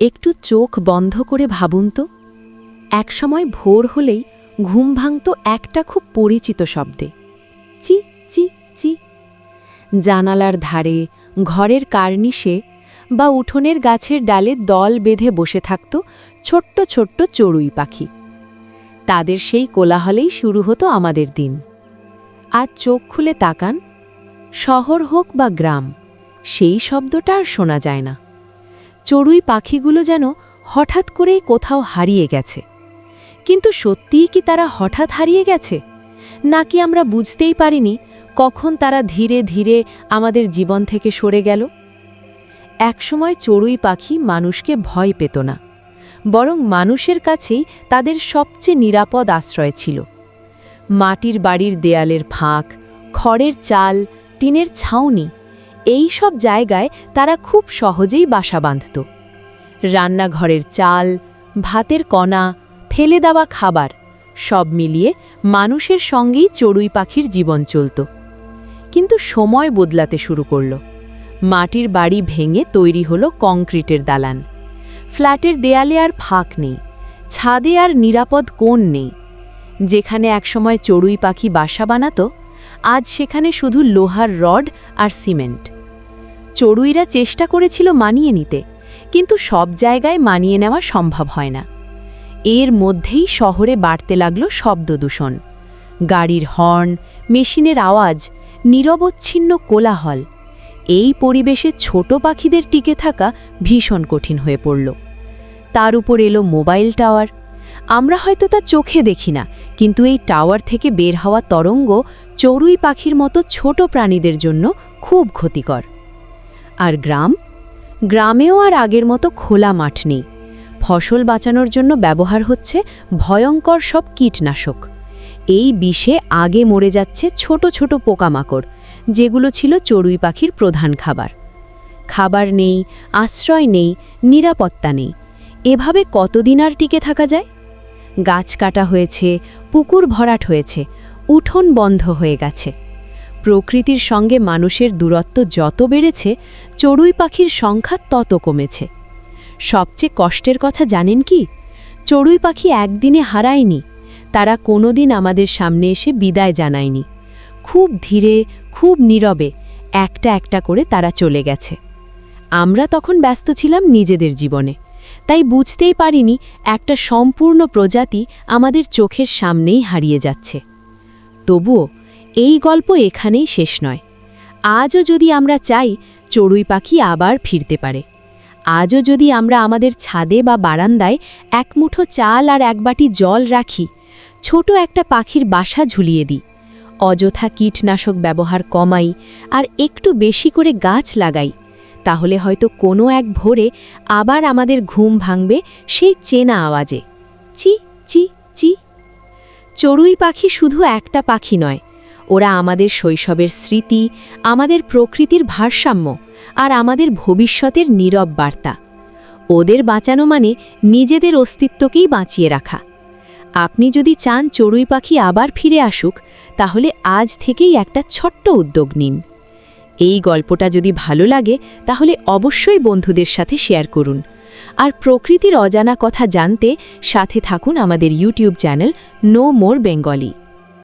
একটু চোখ বন্ধ করে ভাবুন তো, একসময় ভোর হলেই ঘুম ভাঙত একটা খুব পরিচিত শব্দে, চি চি চি। জানালার ধারে, ঘরের কার্নিশে বা উঠোনের গাছের ডালে দল বেঁধে বসে থাকত ছোট্ট ছোট্ট চড়ুই পাখি। তাদের সেই কোলাহলেই শুরু হতো আমাদের দিন। আজ চোখ খুলে তাকান, শহর হোক বা গ্রাম, সেই শব্দটা আর শোনা যায় না। চড়ুই পাখিগুলো যেন হঠাৎ করেই কোথাও হারিয়ে গেছে। কিন্তু সত্যিই কি তারা হঠাৎ হারিয়ে গেছে, নাকি আমরা বুঝতেই পারিনি কখন তারা ধীরে ধীরে আমাদের জীবন থেকে সরে গেল? একসময় চড়ুই পাখি মানুষকে ভয় পেত না, বরং মানুষের কাছেই তাদের সবচেয়ে নিরাপদ আশ্রয় ছিল। মাটির বাড়ির দেয়ালের ফাঁক, খড়ের চাল, টিনের ছাউনি, এই সব জায়গায় তারা খুব সহজেই বাসা বাঁধত। রান্নাঘরের চাল, ভাতের কণা, ফেলে দেওয়া খাবার, সব মিলিয়ে মানুষের সঙ্গেই চড়ুই পাখির জীবন চলত। কিন্তু সময় বদলাতে শুরু করল। মাটির বাড়ি ভেঙে তৈরি হলো কংক্রিটের দালান। ফ্ল্যাটের দেয়ালে আর ফাঁক নেই, ছাদে আর নিরাপদ কোণ নেই। যেখানে একসময় চড়ুই পাখি বাসা বানাত, আজ সেখানে শুধু লোহার রড আর সিমেন্ট। চড়ুইরা চেষ্টা করেছিল মানিয়ে নিতে, কিন্তু সব জায়গায় মানিয়ে নেওয়া সম্ভব হয় না। এর মধ্যেই শহরে বাড়তে লাগল শব্দদূষণ, গাড়ির হর্ন, মেশিনের আওয়াজ, নিরবচ্ছিন্ন কোলাহল। এই পরিবেশে ছোট পাখিদের টিকে থাকা ভীষণ কঠিন হয়ে পড়ল। তার উপর এলো মোবাইল টাওয়ার। আমরা হয়তো তা চোখে দেখি না, কিন্তু এই টাওয়ার থেকে বের হওয়া তরঙ্গ চড়ুই পাখির মতো ছোট প্রাণীদের জন্য খুব ক্ষতিকর। আর গ্রামেও আর আগের মতো খোলা মাঠ নেই। ফসল বাঁচানোর জন্য ব্যবহার হচ্ছে ভয়ঙ্কর সব কীটনাশক। এই বিষে আগে মরে যাচ্ছে ছোট ছোট পোকামাকড়, যেগুলো ছিল চড়ুই পাখির প্রধান খাবার। খাবার নেই, আশ্রয় নেই, নিরাপত্তা নেই। এভাবে কতদিন আর টিকে থাকা যায়? গাছ কাটা হয়েছে, পুকুর ভরাট হয়েছে, উঠোন বন্ধ হয়ে গেছে। প্রকৃতির সঙ্গে মানুষের দূরত্ব যত বেড়েছে, চড়ুই পাখির সংখ্যা তত কমেছে। সবচেয়ে কষ্টের কথা জানেন কি? চড়ুই পাখি একদিনে হারায়নি, তারা কোনোদিন আমাদের সামনে এসে বিদায় জানায়নি। খুব ধীরে, খুব নীরবে একটা একটা করে তারা চলে গেছে। আমরা তখন ব্যস্ত ছিলাম নিজেদের জীবনে, তাই বুঝতেই পারিনি একটা সম্পূর্ণ প্রজাতি আমাদের চোখের সামনেই হারিয়ে যাচ্ছে। তবুও এই গল্প এখানেই শেষ নয়। আজও যদি আমরা চাই চড়ুই পাখি আবার ফিরতে পারে, আজও যদি আমরা আমাদের ছাদে বা বারান্দায় এক মুঠো চাল আর এক বাটি জল রাখি, ছোট একটা পাখির বাসা ঝুলিয়ে দিই, অযথা কীটনাশক ব্যবহার কমাই আর একটু বেশি করে গাছ লাগাই, তাহলে হয়তো কোনো এক ভোরে আবার আমাদের ঘুম ভাঙবে সেই চেনা আওয়াজে, চি চি চি। চড়ুই পাখি শুধু একটা পাখি নয়, ওরা আমাদের শৈশবের স্মৃতি, আমাদের প্রকৃতির ভারসাম্য আর আমাদের ভবিষ্যতের নীরব বার্তা। ওদের বাঁচানো মানে নিজেদের অস্তিত্বকেই বাঁচিয়ে রাখা। আপনি যদি চান চড়ুই পাখি আবার ফিরে আসুক, তাহলে আজ থেকেই একটা ছোট্ট উদ্যোগ নিন। এই গল্পটা যদি ভালো লাগে, তাহলে অবশ্যই বন্ধুদের সাথে শেয়ার করুন। আর প্রকৃতির অজানা কথা জানতে সাথে থাকুন আমাদের YouTube channel know more Bengali.